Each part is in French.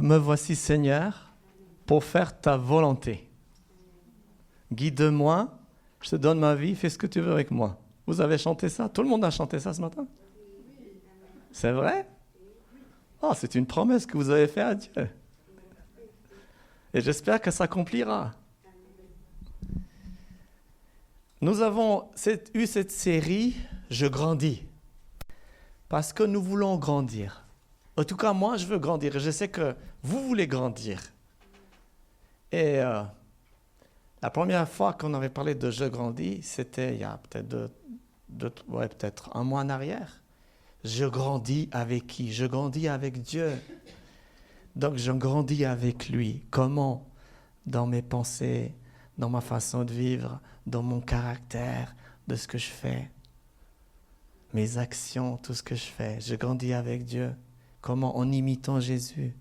Me voici Seigneur pour faire ta volonté. Guide-moi, je te donne ma vie, fais ce que tu veux avec moi. Vous avez chanté ça? Tout le monde a chanté ça ce matin? C'est vrai? Oh, c'est une promesse que vous avez faite à Dieu. Et j'espère que ça s'accomplira. Nous avons eu cette série « Je grandis » parce que nous voulons grandir. En tout cas, moi, je veux grandir. Et je sais que vous voulez grandir. Et la première fois qu'on avait parlé de « Je grandis », c'était il y a peut-être peut-être un mois en arrière. Je grandis avec qui? Je grandis avec Dieu. Donc, je grandis avec lui. Comment? Dans mes pensées, dans ma façon de vivre, dans mon caractère, de ce que je fais. Mes actions, tout ce que je fais. Je grandis avec Dieu. Comment? En imitant Jésus.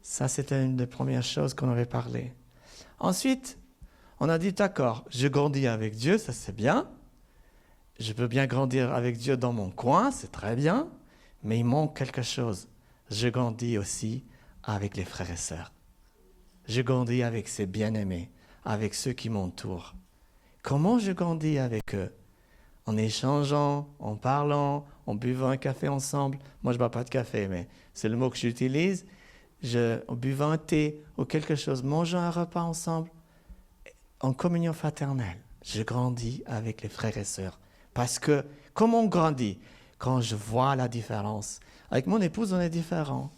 Ça, c'était une des premières choses qu'on avait parlé. Ensuite, on a dit, d'accord, je grandis avec Dieu, ça c'est bien. Je peux bien grandir avec Dieu dans mon coin, c'est très bien. Mais il manque quelque chose. Je grandis aussi avec les frères et sœurs. Je grandis avec ces bien-aimés, avec ceux qui m'entourent. Comment je grandis avec eux? En échangeant, en parlant, en buvant un café ensemble. Moi, je ne bois pas de café, mais c'est le mot que j'utilise. En buvant un thé ou quelque chose, mangeant un repas ensemble, en communion fraternelle. Je grandis avec les frères et sœurs. Parce que, comment on grandit? Quand je vois la différence. Avec mon épouse, on est différents.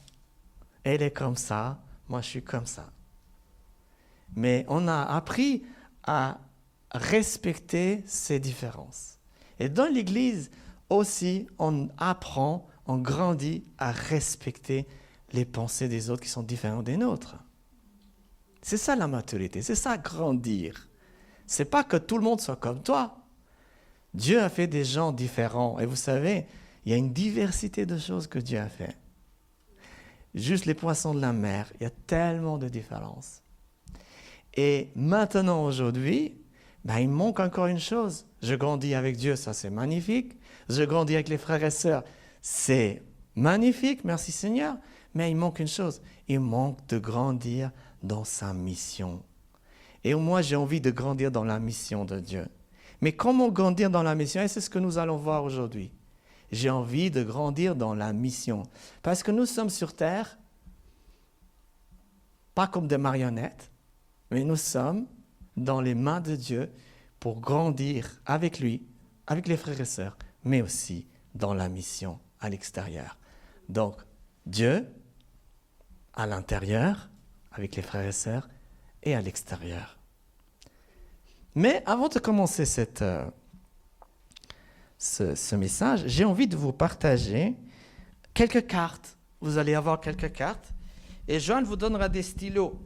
Elle est comme ça, moi je suis comme ça. Mais on a appris à respecter ces différences. Et dans l'Église aussi, on apprend, on grandit à respecter les pensées des autres qui sont différentes des nôtres. C'est ça la maturité, c'est ça grandir. C'est pas que tout le monde soit comme toi. Dieu a fait des gens différents. Et vous savez, il y a une diversité de choses que Dieu a fait. Juste les poissons de la mer, il y a tellement de différences. Et maintenant, aujourd'hui, il manque encore une chose. Je grandis avec Dieu, ça c'est magnifique. Je grandis avec les frères et sœurs, c'est magnifique, merci Seigneur. Mais il manque une chose, il manque de grandir dans sa mission. Et moi, j'ai envie de grandir dans la mission de Dieu. Mais comment grandir dans la mission? Et c'est ce que nous allons voir aujourd'hui. J'ai envie de grandir dans la mission. Parce que nous sommes sur terre, pas comme des marionnettes, mais nous sommes dans les mains de Dieu pour grandir avec lui, avec les frères et sœurs, mais aussi dans la mission à l'extérieur. Donc, Dieu à l'intérieur, avec les frères et sœurs, et à l'extérieur. Mais avant de commencer ce message, j'ai envie de vous partager quelques cartes. Vous allez avoir quelques cartes. Et Joanne vous donnera des stylos.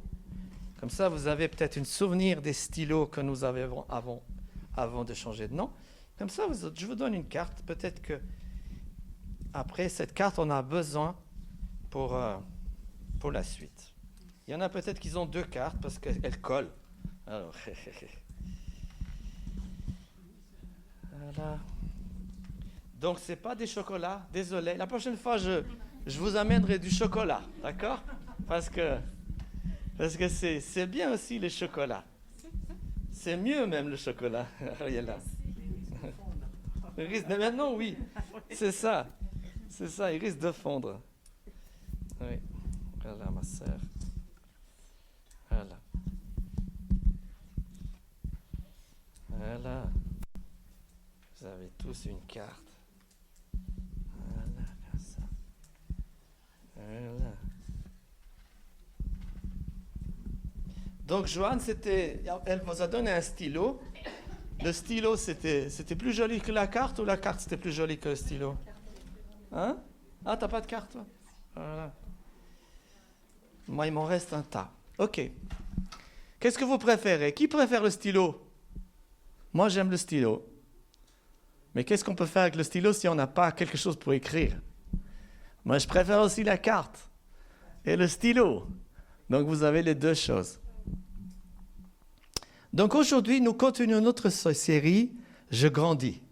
Comme ça, vous avez peut-être un souvenir des stylos que nous avions avant de changer de nom. Comme ça, je vous donne une carte. Peut-être que après cette carte, on a besoin pour la suite. Il y en a peut-être qui ont deux cartes parce qu'elles collent. Alors, voilà. Donc, ce n'est pas des chocolats, désolé. La prochaine fois, je vous amènerai du chocolat, d'accord? Parce que c'est bien aussi les chocolats. C'est mieux même le chocolat. Là. Mais maintenant, oui, c'est ça. C'est ça, il risque de fondre. Oui, voilà ma sœur. Voilà. Voilà. Vous avez tous une carte. Voilà, comme ça. Voilà. Donc, Joanne, elle vous a donné un stylo. Le stylo, c'était plus joli que la carte ou la carte, c'était plus jolie que le stylo? Hein? Ah, t'as pas de carte, toi? Voilà. Moi, il m'en reste un tas. OK. Qu'est-ce que vous préférez? Qui préfère le stylo? Moi, j'aime le stylo. Mais qu'est-ce qu'on peut faire avec le stylo si on n'a pas quelque chose pour écrire? Moi, je préfère aussi la carte et le stylo. Donc, vous avez les deux choses. Donc, aujourd'hui, nous continuons notre série « Je grandis ».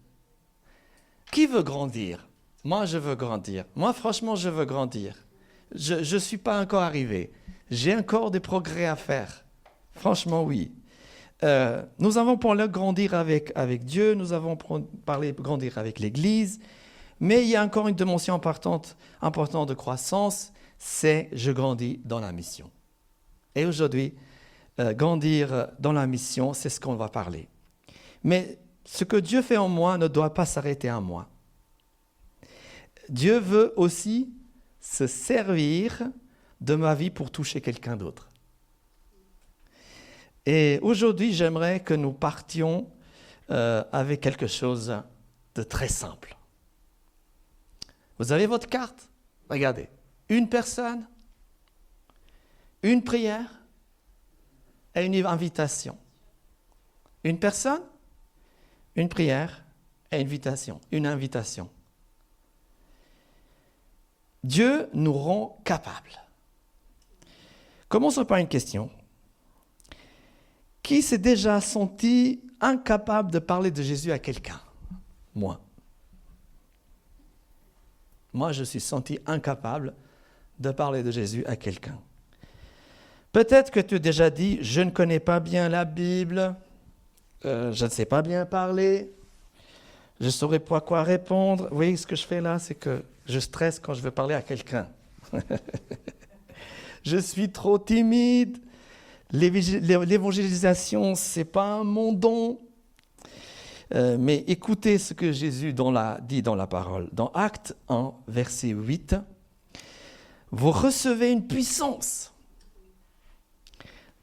Qui veut grandir? Moi, je veux grandir. Moi, franchement, je veux grandir. Je ne suis pas encore arrivé. J'ai encore des progrès à faire. Franchement, oui. Nous avons parlé de grandir avec Dieu, nous avons parlé de grandir avec l'Église, mais il y a encore une dimension importante de croissance, c'est je grandis dans la mission. Et aujourd'hui, grandir dans la mission, c'est ce qu'on va parler. Mais ce que Dieu fait en moi ne doit pas s'arrêter à moi. Dieu veut aussi se servir de ma vie pour toucher quelqu'un d'autre. Et aujourd'hui, j'aimerais que nous partions avec quelque chose de très simple. Vous avez votre carte? Regardez. Une personne, une prière et une invitation. Une personne, une prière et une invitation. Dieu nous rend capables. Commençons par une question. Qui s'est déjà senti incapable de parler de Jésus à quelqu'un? Moi. Moi, je suis senti incapable de parler de Jésus à quelqu'un. Peut-être que tu as déjà dit, je ne connais pas bien la Bible, je ne sais pas bien parler, je ne saurais pas quoi répondre. Vous voyez, ce que je fais là, c'est que je stresse quand je veux parler à quelqu'un. Je suis trop timide. L'évangélisation, ce n'est pas mon don. Mais écoutez ce que Jésus dit dans la parole. Dans Actes 1, verset 8, « Vous recevez une puissance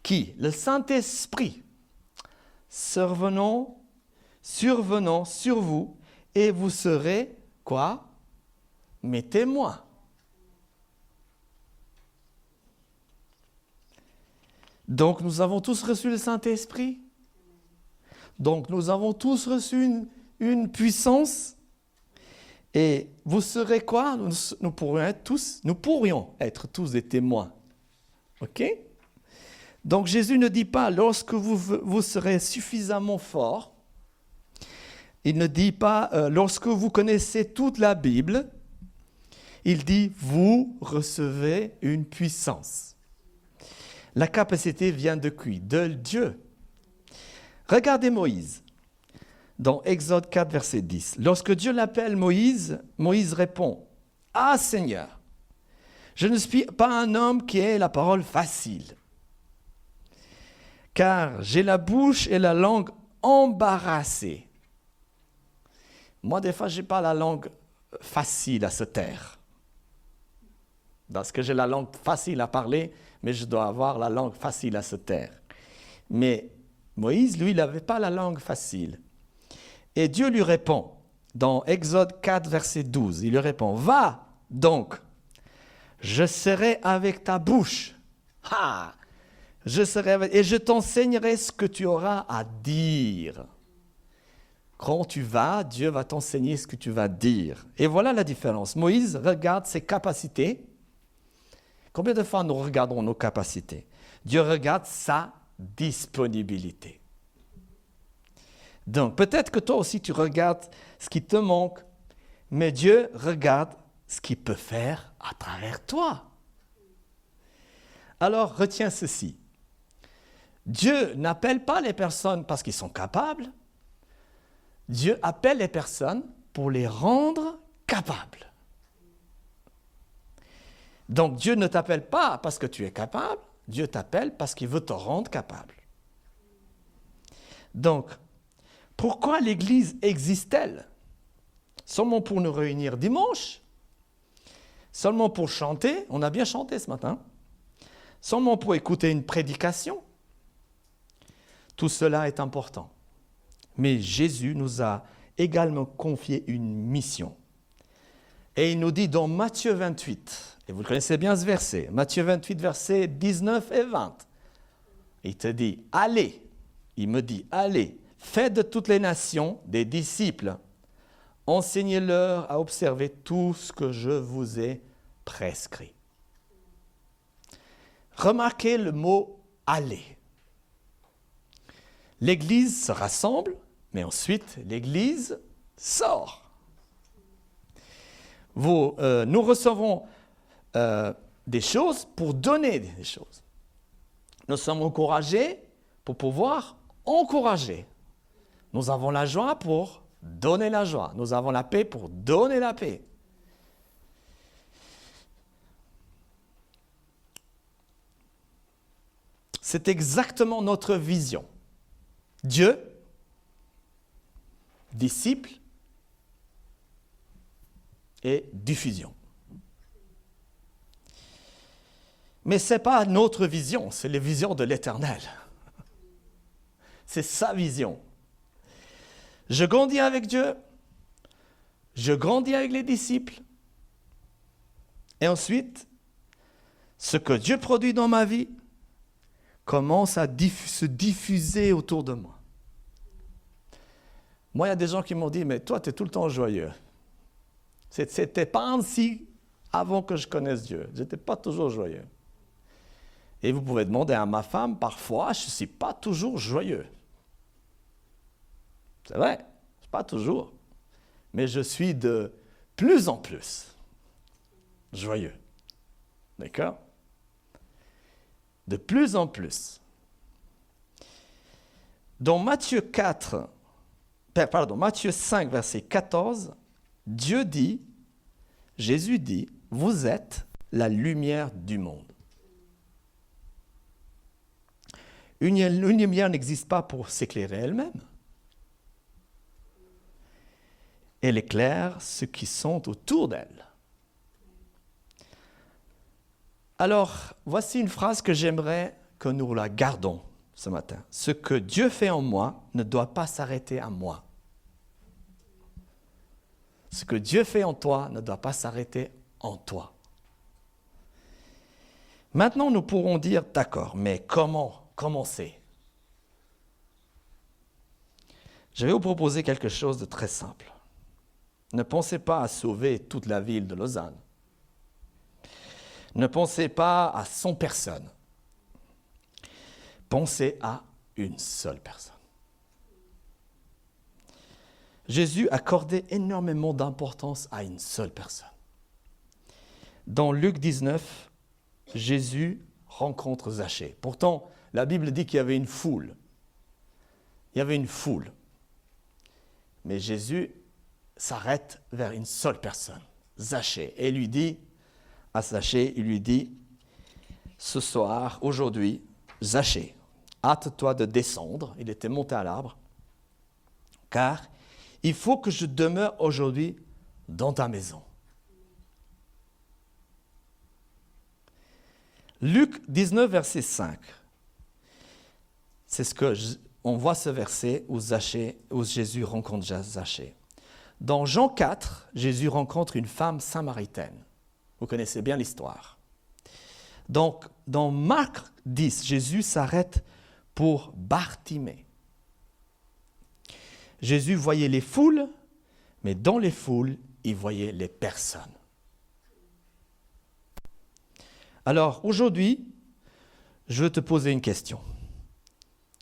qui, le Saint-Esprit, survenant sur vous, et vous serez, quoi? Mes témoins. » Donc, nous avons tous reçu le Saint-Esprit. Donc, nous avons tous reçu une puissance. Et vous serez quoi? Nous pourrions être tous des témoins. OK? Donc, Jésus ne dit pas, lorsque vous serez suffisamment fort. Il ne dit pas, lorsque vous connaissez toute la Bible. Il dit, vous recevez une puissance. La capacité vient de qui? De Dieu. Regardez Moïse, dans Exode 4, verset 10. Lorsque Dieu l'appelle Moïse, Moïse répond, « Ah Seigneur, je ne suis pas un homme qui ait la parole facile, car j'ai la bouche et la langue embarrassées. » Moi, des fois, je n'ai pas la langue facile à se taire. Parce que j'ai la langue facile à parler, mais je dois avoir la langue facile à se taire. Mais Moïse, lui, il n'avait pas la langue facile. Et Dieu lui répond, dans Exode 4, verset 12, il lui répond, « Va donc, je serai avec ta bouche. Ha! Et je t'enseignerai ce que tu auras à dire. » Quand tu vas, Dieu va t'enseigner ce que tu vas dire. Et voilà la différence. Moïse regarde ses capacités. Combien de fois nous regardons nos capacités? Dieu regarde sa disponibilité. Donc, peut-être que toi aussi, tu regardes ce qui te manque, mais Dieu regarde ce qu'il peut faire à travers toi. Alors, retiens ceci. Dieu n'appelle pas les personnes parce qu'ils sont capables. Dieu appelle les personnes pour les rendre capables. Donc, Dieu ne t'appelle pas parce que tu es capable, Dieu t'appelle parce qu'il veut te rendre capable. Donc, pourquoi l'Église existe-t-elle? Seulement pour nous réunir dimanche? Seulement pour chanter? On a bien chanté ce matin. Seulement pour écouter une prédication? Tout cela est important. Mais Jésus nous a également confié une mission. Et il nous dit dans Matthieu 28, et vous connaissez bien ce verset, Matthieu 28, versets 19 et 20. Il te dit, allez, il me dit, allez, faites de toutes les nations des disciples, enseignez-leur à observer tout ce que je vous ai prescrit. Remarquez le mot « aller ». L'Église se rassemble, mais ensuite l'Église sort. Nous recevons des choses pour donner des choses. Nous sommes encouragés pour pouvoir encourager. Nous avons la joie pour donner la joie. Nous avons la paix pour donner la paix. C'est exactement notre vision. Dieu, disciple et diffusion. Mais ce n'est pas notre vision, c'est la vision de l'Éternel. C'est sa vision. Je grandis avec Dieu, je grandis avec les disciples, et ensuite, ce que Dieu produit dans ma vie commence à se diffuser autour de moi. Moi, il y a des gens qui m'ont dit, mais toi, tu es tout le temps joyeux. C'était pas ainsi avant que je connaisse Dieu. Je n'étais pas toujours joyeux. Et vous pouvez demander à ma femme, parfois, je ne suis pas toujours joyeux. C'est vrai, pas toujours. Mais je suis de plus en plus joyeux. D'accord? De plus en plus. Dans Matthieu 5, verset 14, Jésus dit, vous êtes la lumière du monde. Une lumière n'existe pas pour s'éclairer elle-même. Elle éclaire ceux qui sont autour d'elle. Alors, voici une phrase que j'aimerais que nous la gardons ce matin. Ce que Dieu fait en moi ne doit pas s'arrêter à moi. Ce que Dieu fait en toi ne doit pas s'arrêter en toi. Maintenant, nous pourrons dire, d'accord, mais comment commencer? Je vais vous proposer quelque chose de très simple. Ne pensez pas à sauver toute la ville de Lausanne. Ne pensez pas à 100 personnes. Pensez à une seule personne. Jésus accordait énormément d'importance à une seule personne. Dans Luc 19, Jésus rencontre Zachée. Pourtant, la Bible dit qu'il y avait une foule. Il y avait une foule. Mais Jésus s'arrête vers une seule personne, Zachée, et lui dit, à Zachée, il lui dit, ce soir, aujourd'hui, Zachée, hâte-toi de descendre, il était monté à l'arbre, car il faut que je demeure aujourd'hui dans ta maison. Luc 19, verset 5. C'est ce que on voit ce verset où Jésus rencontre Zachée. Dans Jean 4, Jésus rencontre une femme samaritaine. Vous connaissez bien l'histoire. Donc, dans Marc 10, Jésus s'arrête pour Bartimée. Jésus voyait les foules, mais dans les foules, il voyait les personnes. Alors, aujourd'hui, je veux te poser une question.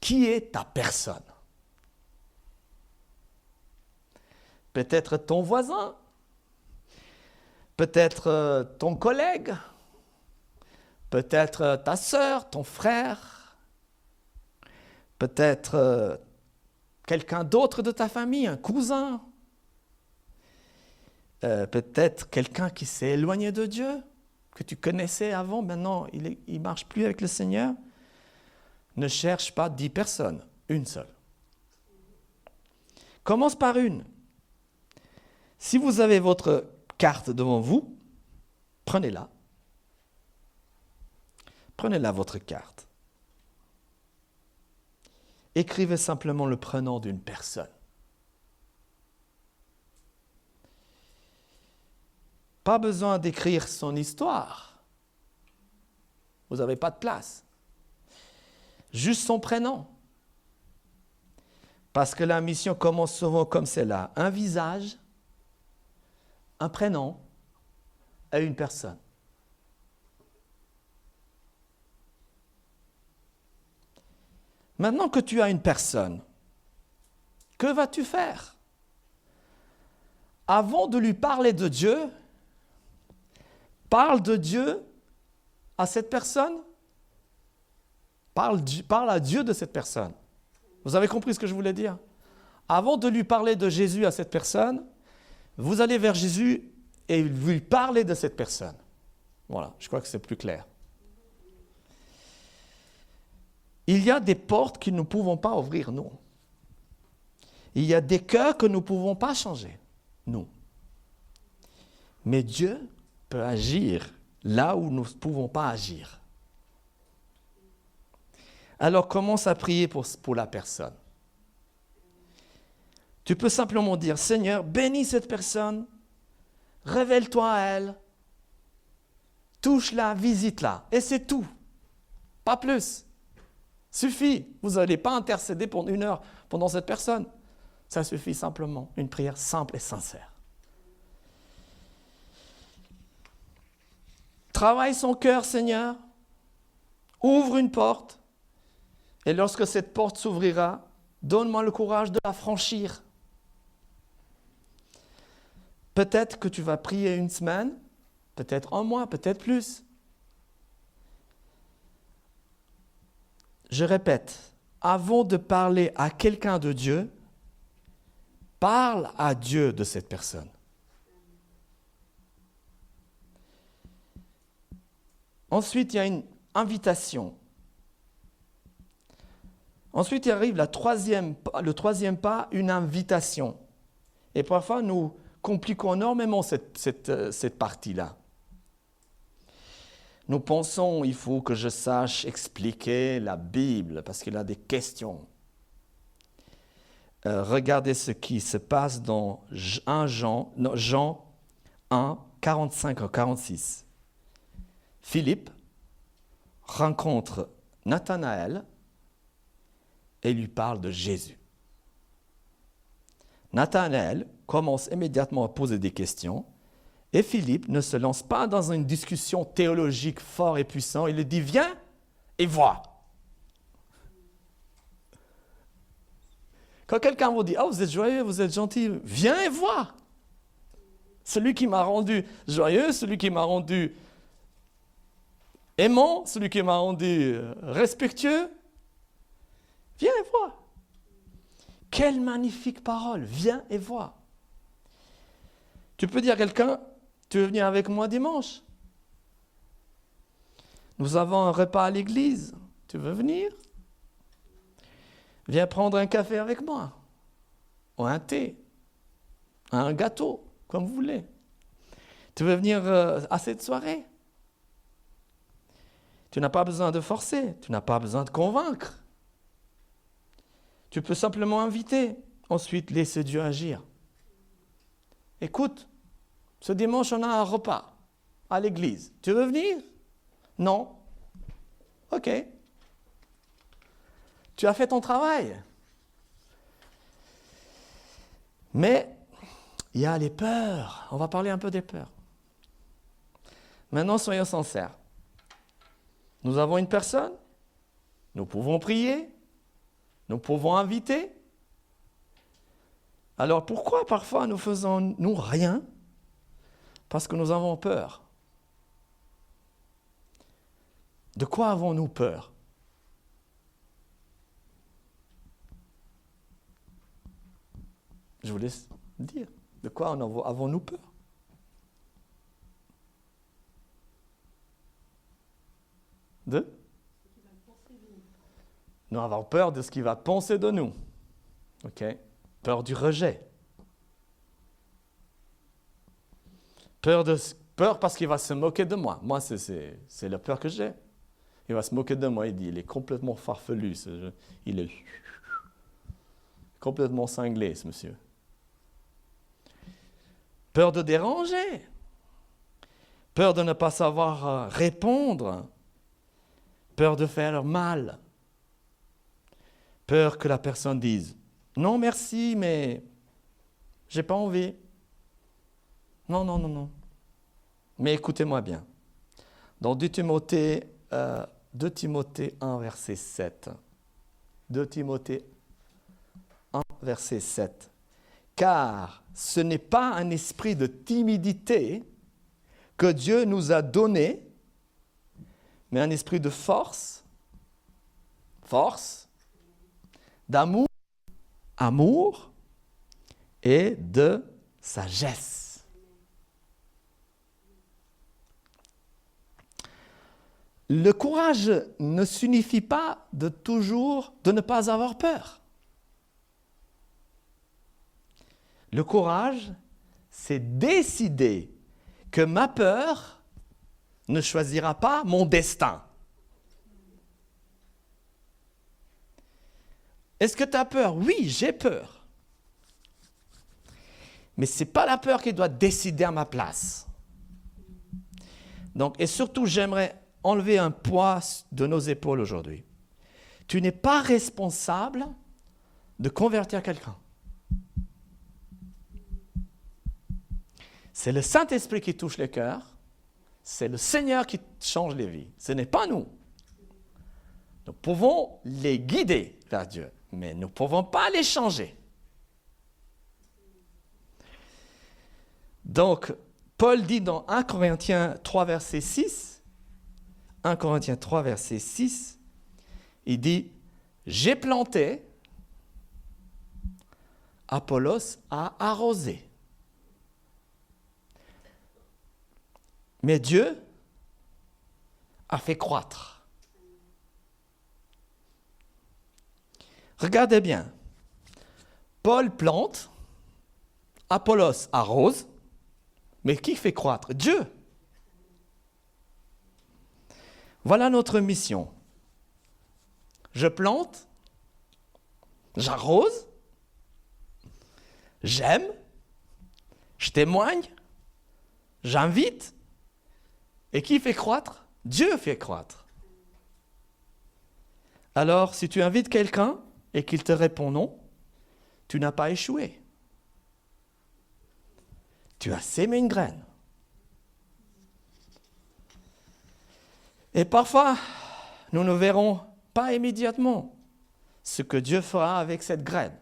Qui est ta personne? Peut-être ton voisin, peut-être ton collègue, peut-être ta sœur, ton frère, peut-être quelqu'un d'autre de ta famille, un cousin, peut-être quelqu'un qui s'est éloigné de Dieu, que tu connaissais avant, maintenant il ne marche plus avec le Seigneur. Ne cherche pas 10 personnes, une seule. Commence par une. Si vous avez votre carte devant vous, prenez-la. Prenez-la, votre carte. Écrivez simplement le prénom d'une personne. Pas besoin d'écrire son histoire. Vous n'avez pas de place. Juste son prénom. Parce que la mission commence souvent comme celle-là. Un visage, un prénom et une personne. Maintenant que tu as une personne, que vas-tu faire? Avant de lui parler de Dieu, parle de Dieu à cette personne, parle à Dieu de cette personne. Vous avez compris ce que je voulais dire? Avant de lui parler de Jésus à cette personne, vous allez vers Jésus et lui parlez de cette personne. Voilà, je crois que c'est plus clair. Il y a des portes que nous ne pouvons pas ouvrir, nous. Il y a des cœurs que nous ne pouvons pas changer, nous. Mais Dieu peut agir là où nous ne pouvons pas agir. Alors commence à prier pour la personne. Tu peux simplement dire, Seigneur, bénis cette personne, révèle-toi à elle, touche-la, visite-la. Et c'est tout. Pas plus. Suffit. Vous n'allez pas intercéder pour 1 heure pendant cette personne. Ça suffit simplement. Une prière simple et sincère. Travaille son cœur, Seigneur. Ouvre une porte. Et lorsque cette porte s'ouvrira, donne-moi le courage de la franchir. Peut-être que tu vas prier 1 semaine, peut-être 1 mois, peut-être plus. Je répète, avant de parler à quelqu'un de Dieu, parle à Dieu de cette personne. Ensuite, il y a une invitation. Ensuite, il arrive le troisième pas, une invitation. Et parfois, nous compliquons énormément cette partie-là. Nous pensons, il faut que je sache expliquer la Bible, parce qu'il a des questions. Regardez ce qui se passe dans Jean 1, 45 à 46. Philippe rencontre Nathanaël et lui parle de Jésus. Nathanaël commence immédiatement à poser des questions et Philippe ne se lance pas dans une discussion théologique forte et puissante. Il lui dit, viens et vois. Quand quelqu'un vous dit, oh, vous êtes joyeux, vous êtes gentil, viens et vois. Celui qui m'a rendu joyeux, celui qui m'a rendu aimant, celui qui m'a rendu respectueux, viens et vois. Quelle magnifique parole, viens et vois. Tu peux dire à quelqu'un, tu veux venir avec moi dimanche? Nous avons un repas à l'église, tu veux venir? Viens prendre un café avec moi, ou un thé, un gâteau, comme vous voulez. Tu veux venir à cette soirée? Tu n'as pas besoin de forcer, tu n'as pas besoin de convaincre. Tu peux simplement inviter, ensuite laisser Dieu agir. Écoute, ce dimanche, on a un repas à l'église. Tu veux venir? Non? Ok. Tu as fait ton travail. Mais il y a les peurs. On va parler un peu des peurs. Maintenant, soyons sincères. Nous avons une personne, nous pouvons prier, nous pouvons inviter. Alors pourquoi parfois nous faisons rien? Parce que nous avons peur. De quoi avons-nous peur? Je vous laisse dire. De quoi avons-nous peur? Nous avons peur de ce qu'il va penser de nous. Ok? Peur du rejet. Peur parce qu'il va se moquer de moi. Moi, c'est la peur que j'ai. Il va se moquer de moi. Il dit, il est complètement farfelu. Il est complètement cinglé, ce monsieur. Peur de déranger. Peur de ne pas savoir répondre. Peur de faire mal. Peur que la personne dise « Non, merci, mais j'ai pas envie. » Non. Mais écoutez-moi bien. Dans 2 Timothée 1, verset 7. 2 Timothée 1, verset 7. « Car ce n'est pas un esprit de timidité que Dieu nous a donné, mais un esprit de force, d'amour, amour et de sagesse. Le courage ne signifie pas de ne pas avoir peur. Le courage, c'est décider que ma peur ne choisira pas mon destin. Est-ce que tu as peur? Oui, j'ai peur. Mais ce n'est pas la peur qui doit décider à ma place. Donc, et surtout, j'aimerais enlever un poids de nos épaules aujourd'hui. Tu n'es pas responsable de convertir quelqu'un. C'est le Saint-Esprit qui touche le cœur. C'est le Seigneur qui change les vies. Ce n'est pas nous. Nous pouvons les guider vers Dieu, mais nous ne pouvons pas les changer. Donc, Paul dit dans 1 Corinthiens 3, verset 6, 1 Corinthiens 3, verset 6, il dit « J'ai planté, Apollos a arrosé. Mais Dieu a fait croître. » Regardez bien. Paul plante, Apollos arrose, mais qui fait croître? Dieu. Voilà notre mission. Je plante, j'arrose, j'aime, je témoigne, j'invite. Et qui fait croître? Dieu fait croître. Alors, si tu invites quelqu'un et qu'il te répond non, tu n'as pas échoué. Tu as sémé une graine. Et parfois, nous ne verrons pas immédiatement ce que Dieu fera avec cette graine.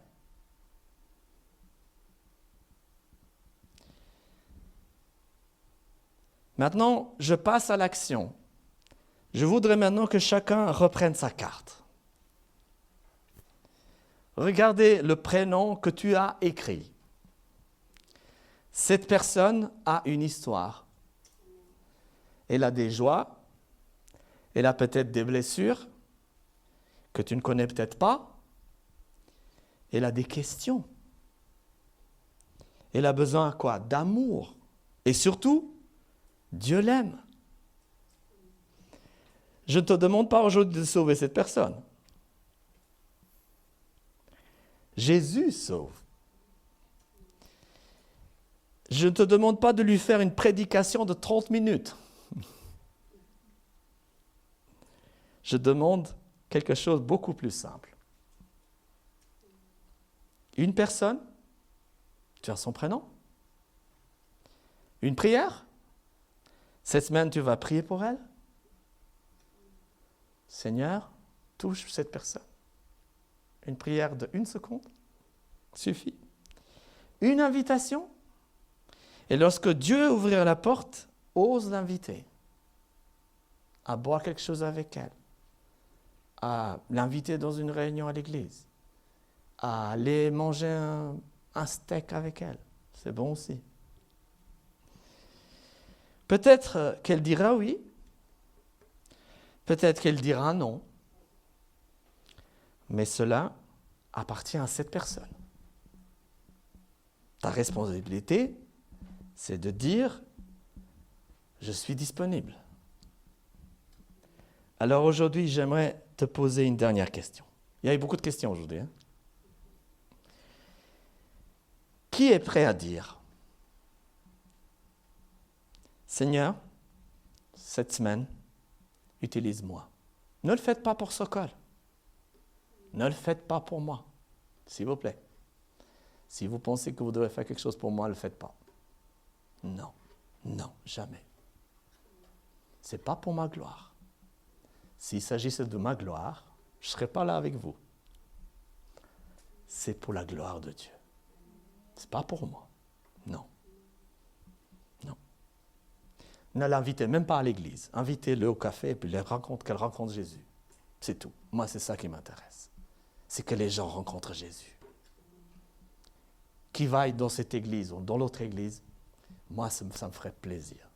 Maintenant, je passe à l'action. Je voudrais maintenant que chacun reprenne sa carte. Regardez le prénom que tu as écrit. Cette personne a une histoire. Elle a des joies, elle a peut-être des blessures que tu ne connais peut-être pas. Elle a des questions. Elle a besoin de quoi? D'amour. Et surtout, Dieu l'aime. Je ne te demande pas aujourd'hui de sauver cette personne. Jésus sauve. Je ne te demande pas de lui faire une prédication de 30 minutes. Je demande quelque chose de beaucoup plus simple. Une personne, tu as son prénom. Une prière. Cette semaine, tu vas prier pour elle. Seigneur, touche cette personne. Une prière de 1 seconde suffit. Une invitation. Et lorsque Dieu ouvrira la porte, ose l'inviter à boire quelque chose avec elle, à l'inviter dans une réunion à l'église, à aller manger un steak avec elle. C'est bon aussi. Peut-être qu'elle dira oui, peut-être qu'elle dira non, mais cela appartient à cette personne. Ta responsabilité, c'est de dire « Je suis disponible ». Alors aujourd'hui, j'aimerais te poser une dernière question. Il y a eu beaucoup de questions aujourd'hui. Qui est prêt à dire « Seigneur, cette semaine, utilise-moi ». Ne le faites pas pour Sokol. Ne le faites pas pour moi, s'il vous plaît. Si vous pensez que vous devez faire quelque chose pour moi, ne le faites pas. Non, non, jamais. Ce n'est pas pour ma gloire. S'il s'agissait de ma gloire, je ne serais pas là avec vous. C'est pour la gloire de Dieu. Ce n'est pas pour moi. Non. Non. Ne l'invitez même pas à l'église. Invitez-le au café et puis qu'elle rencontre Jésus. C'est tout. Moi, c'est ça qui m'intéresse. C'est que les gens rencontrent Jésus. Qu'ils vaillent dans cette église ou dans l'autre église, moi, ça me ferait plaisir.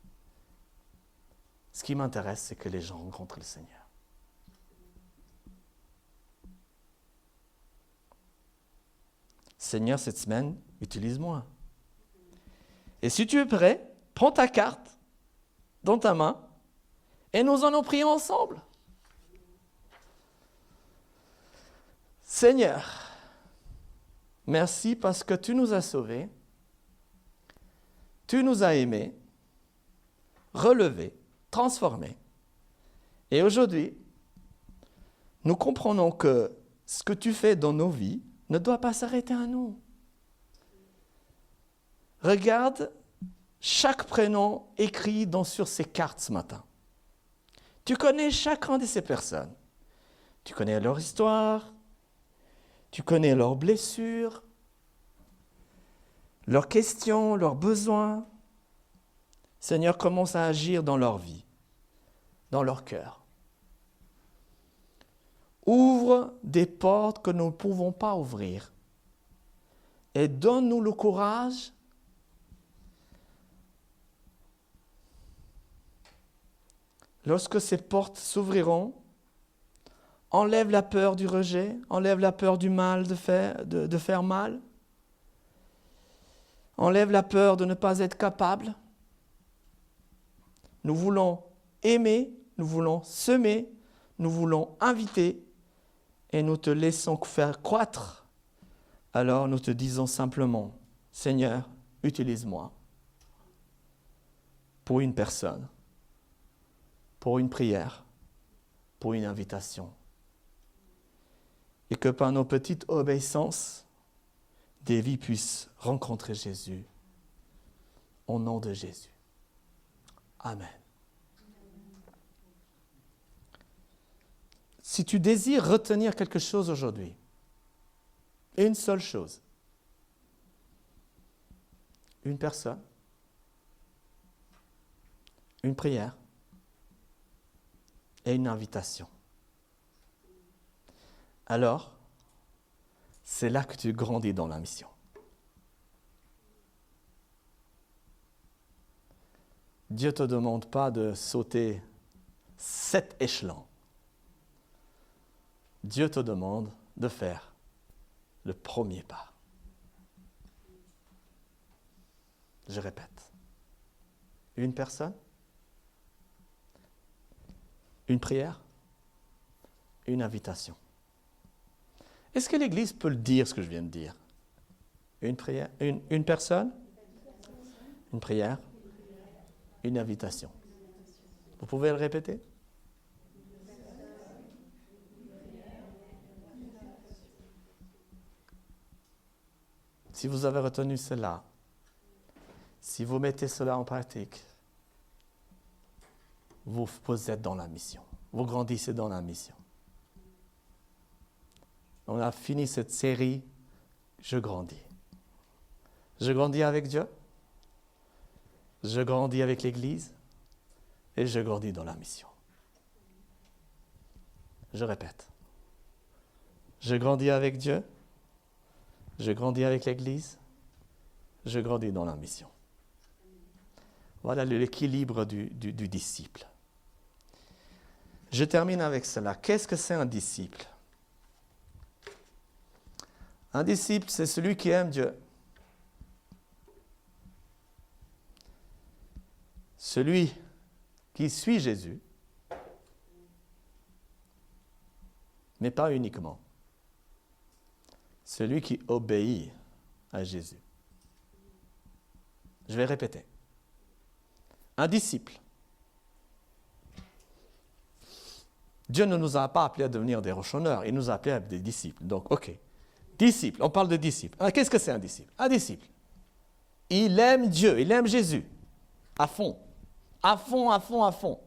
Ce qui m'intéresse, c'est que les gens rencontrent le Seigneur. Seigneur, cette semaine, utilise-moi. Et si tu es prêt, prends ta carte dans ta main et nous allons prier ensemble. Seigneur, merci parce que tu nous as sauvés, tu nous as aimés, relevés, transformés. Et aujourd'hui, nous comprenons que ce que tu fais dans nos vies ne doit pas s'arrêter à nous. Regarde chaque prénom écrit sur ces cartes ce matin. Tu connais chacun de ces personnes. Tu connais leur histoire, tu connais leurs blessures, leurs questions, leurs besoins. Seigneur, commence à agir dans leur vie, dans leur cœur. Ouvre des portes que nous ne pouvons pas ouvrir et donne-nous le courage lorsque ces portes s'ouvriront. Enlève la peur du rejet, enlève la peur du mal, de faire mal. Enlève la peur de ne pas être capable. Nous voulons aimer, nous voulons semer, nous voulons inviter et nous te laissons faire croître. Alors nous te disons simplement, Seigneur, utilise-moi pour une personne, pour une prière, pour une invitation. Et que par nos petites obéissances, des vies puissent rencontrer Jésus. Au nom de Jésus. Amen. Si tu désires retenir quelque chose aujourd'hui, une seule chose, une personne, une prière et une invitation, alors, c'est là que tu grandis dans la mission. Dieu ne te demande pas de sauter 7 échelons. Dieu te demande de faire le premier pas. Je répète. Une personne, une prière, une invitation. Est-ce que l'Église peut le dire, ce que je viens de dire? Une prière, une personne, une prière, une invitation. Vous pouvez le répéter? Si vous avez retenu cela, si vous mettez cela en pratique, vous êtes dans la mission. Vous grandissez dans la mission. On a fini cette série, je grandis. Je grandis avec Dieu, je grandis avec l'Église et je grandis dans la mission. Je répète, je grandis avec Dieu, je grandis avec l'Église, je grandis dans la mission. Voilà l'équilibre du disciple. Je termine avec cela. Qu'est-ce que c'est un disciple? Un disciple, c'est celui qui aime Dieu. Celui qui suit Jésus, mais pas uniquement. Celui qui obéit à Jésus. Je vais répéter. Un disciple. Dieu ne nous a pas appelés à devenir des rochonneurs, il nous a appelés à être des disciples. Donc, ok. Disciple, on parle de disciple. Alors, qu'est-ce que c'est un disciple? Un disciple, il aime Dieu, il aime Jésus. À fond. À fond, à fond, à fond.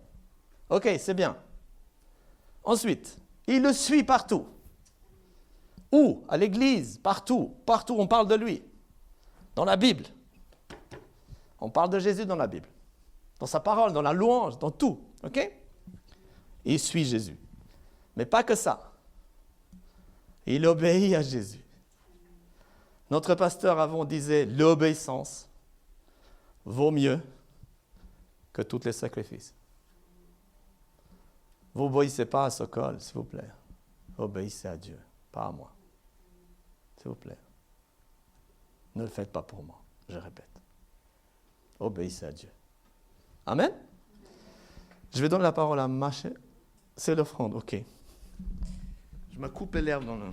Ok, c'est bien. Ensuite, il le suit partout. Où? À l'église, partout. Partout, on parle de lui. Dans la Bible. On parle de Jésus dans la Bible. dans sa parole, dans la louange, dans tout. OK? Et il suit Jésus. Mais pas que ça. Il obéit à Jésus. Notre pasteur avant disait, l'obéissance vaut mieux que tous les sacrifices. Vous n'obéissez pas à Sokol, s'il vous plaît. Obéissez à Dieu, pas à moi. S'il vous plaît. Ne le faites pas pour moi, je répète. Obéissez à Dieu. Amen. Je vais donner la parole à Maché. C'est l'offrande, ok. Je me coupe l'herbe dans le...